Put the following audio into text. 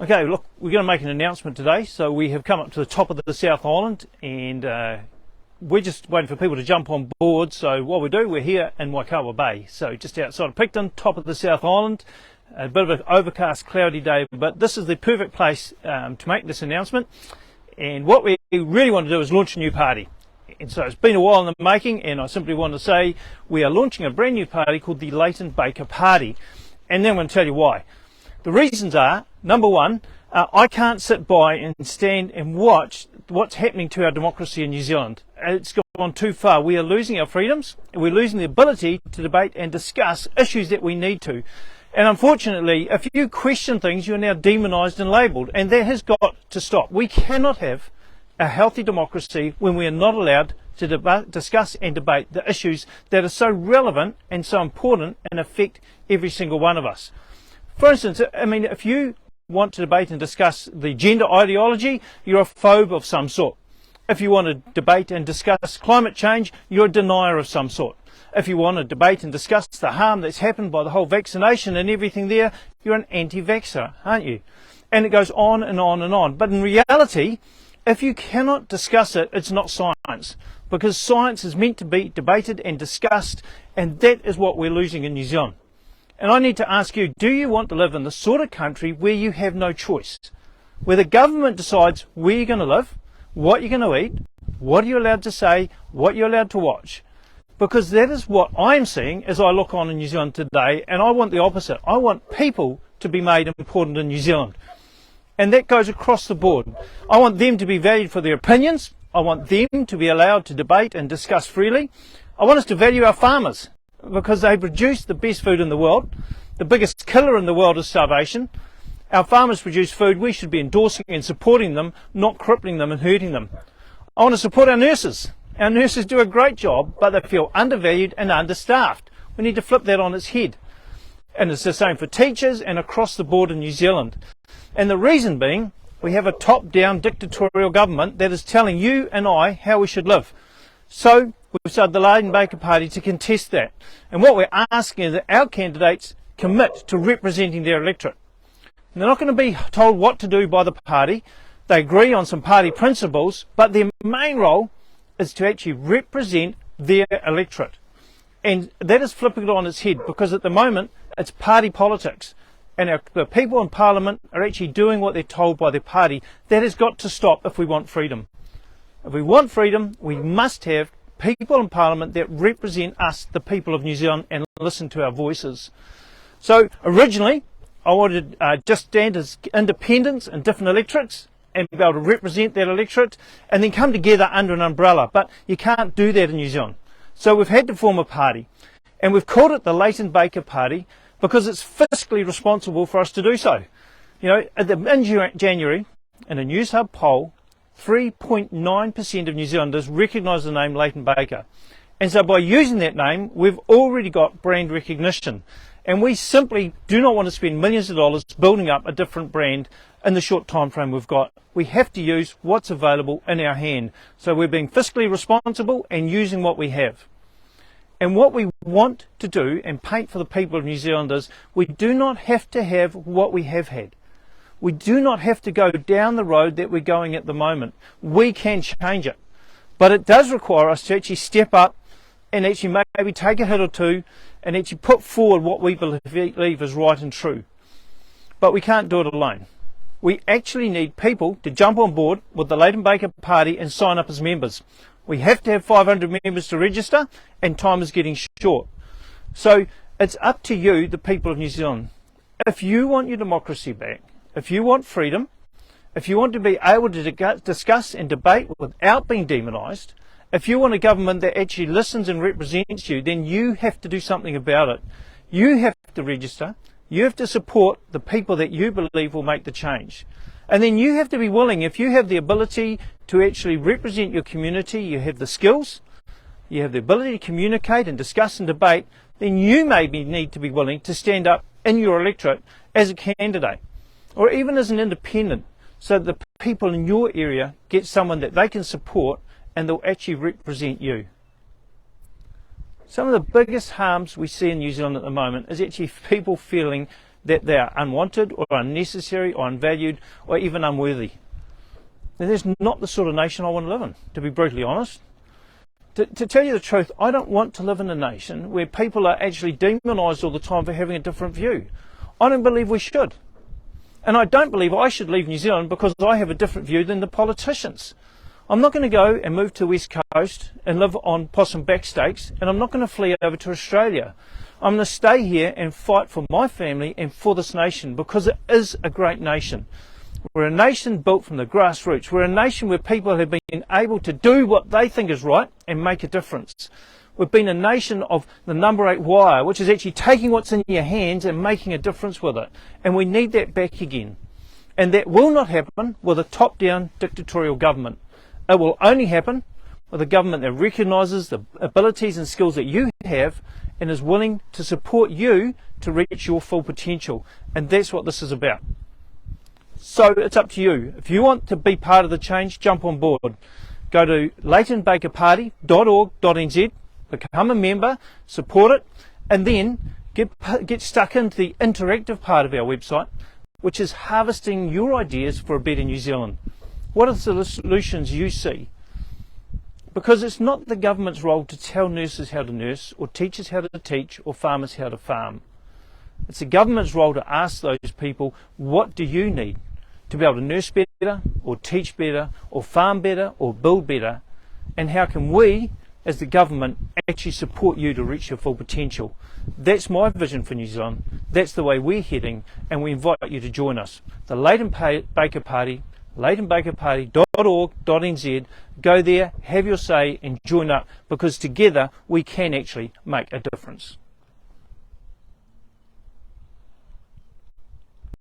Okay, look, we're going to make an announcement today. So we have come up to the top of the South Island, and we're just waiting for people to jump on board. So what we do, we're here in Waikawa Bay, so just outside of Picton, top of the South Island. A bit of an overcast, cloudy day, but this is the perfect place to make this announcement. And what we really want to do is launch a new party. And so it's been a while in the making, and I simply want to say we are launching a brand new party called the Leighton Baker Party. And then I'm going to tell you why. The reasons are, number one, I can't sit by and stand and watch what's happening to our democracy in New Zealand. It's gone too far. We are losing our freedoms, and we're losing the ability to debate and discuss issues that we need to. And unfortunately, if you question things, you're now demonised and labelled, and that has got to stop. We cannot have a healthy democracy when we are not allowed to discuss and debate the issues that are so relevant and so important and affect every single one of us. For instance, I mean, if you want to debate and discuss the gender ideology, you're a phobe of some sort. If you want to debate and discuss climate change, you're a denier of some sort. If you want to debate and discuss the harm that's happened by the whole vaccination and everything there, you're an anti-vaxxer, aren't you? And it goes on and on and on. But in reality, if you cannot discuss it, it's not science. Because science is meant to be debated and discussed, and that is what we're losing in New Zealand. And I need to ask you, do you want to live in the sort of country where you have no choice? Where the government decides where you're going to live, what you're going to eat, what you're allowed to say, what you're allowed to watch? Because that is what I'm seeing as I look on in New Zealand today, and I want the opposite. I want people to be made important in New Zealand. And that goes across the board. I want them to be valued for their opinions. I want them to be allowed to debate and discuss freely. I want us to value our farmers, because they produce the best food in the world. The biggest killer in the world is starvation. Our farmers produce food. We should be endorsing and supporting them, not crippling them and hurting them. I want to support our nurses. Our nurses do a great job, but they feel undervalued and understaffed. We need to flip that on its head. And it's the same for teachers and across the board in New Zealand. And the reason being, we have a top-down dictatorial government that is telling you and I how we should live. So we've started the Leighton Baker Party to contest that. And what we're asking is that our candidates commit to representing their electorate. And they're not going to be told what to do by the party. They agree on some party principles, but their main role is to actually represent their electorate. And that is flipping it on its head, because at the moment it's party politics. And the people in Parliament are actually doing what they're told by their party. That has got to stop if we want freedom. If we want freedom, we must have people in Parliament that represent us, the people of New Zealand, and listen to our voices. So originally, I wanted to just stand as independents in different electorates and be able to represent that electorate and then come together under an umbrella. But you can't do that in New Zealand. So we've had to form a party. And we've called it the Leighton Baker Party because it's fiscally responsible for us to do so. You know, in January, in a News Hub poll, 3.9% of New Zealanders recognise the name Leighton Baker. And so by using that name, we've already got brand recognition. And we simply do not want to spend millions of dollars building up a different brand in the short time frame we've got. We have to use what's available in our hand. So we're being fiscally responsible and using what we have. And what we want to do and paint for the people of New Zealand is we do not have to have what we have had. We do not have to go down the road that we're going at the moment. We can change it. But it does require us to actually step up and actually maybe take a hit or two and actually put forward what we believe is right and true. But we can't do it alone. We actually need people to jump on board with the Leighton Baker Party and sign up as members. We have to have 500 members to register, and time is getting short. So it's up to you, the people of New Zealand. If you want your democracy back, if you want freedom, if you want to be able to discuss and debate without being demonised, if you want a government that actually listens and represents you, then you have to do something about it. You have to register. You have to support the people that you believe will make the change. And then you have to be willing, if you have the ability to actually represent your community, you have the skills, you have the ability to communicate and discuss and debate, then you maybe need to be willing to stand up in your electorate as a candidate or even as an independent, so that the people in your area get someone that they can support and they'll actually represent you. Some of the biggest harms we see in New Zealand at the moment is actually people feeling that they are unwanted or unnecessary or unvalued or even unworthy. Now, that's not the sort of nation I want to live in, to be brutally honest. To tell you the truth, I don't want to live in a nation where people are actually demonised all the time for having a different view. I don't believe we should. And I don't believe I should leave New Zealand because I have a different view than the politicians. I'm not going to go and move to the West Coast and live on possum backsteaks, and I'm not going to flee over to Australia. I'm going to stay here and fight for my family and for this nation, because it is a great nation. We're a nation built from the grassroots. We're a nation where people have been able to do what they think is right and make a difference. We've been a nation of the number 8 wire, which is actually taking what's in your hands and making a difference with it. And we need that back again. And that will not happen with a top-down dictatorial government. It will only happen with a government that recognises the abilities and skills that you have and is willing to support you to reach your full potential. And that's what this is about. So it's up to you. If you want to be part of the change, jump on board. Go to leightonbakerparty.org.nz, become a member, support it, and then get stuck into the interactive part of our website, which is harvesting your ideas for a better New Zealand. What are the solutions you see? Because it's not the government's role to tell nurses how to nurse, or teachers how to teach, or farmers how to farm. It's the government's role to ask those people, what do you need to be able to nurse better, or teach better, or farm better, or build better? And how can we, as the government, actually support you to reach your full potential? That's my vision for New Zealand. That's the way we're heading, and we invite you to join us. The Leighton Baker Party, leightonbakerparty.org.nz. Go there, have your say, and join up, because together we can actually make a difference.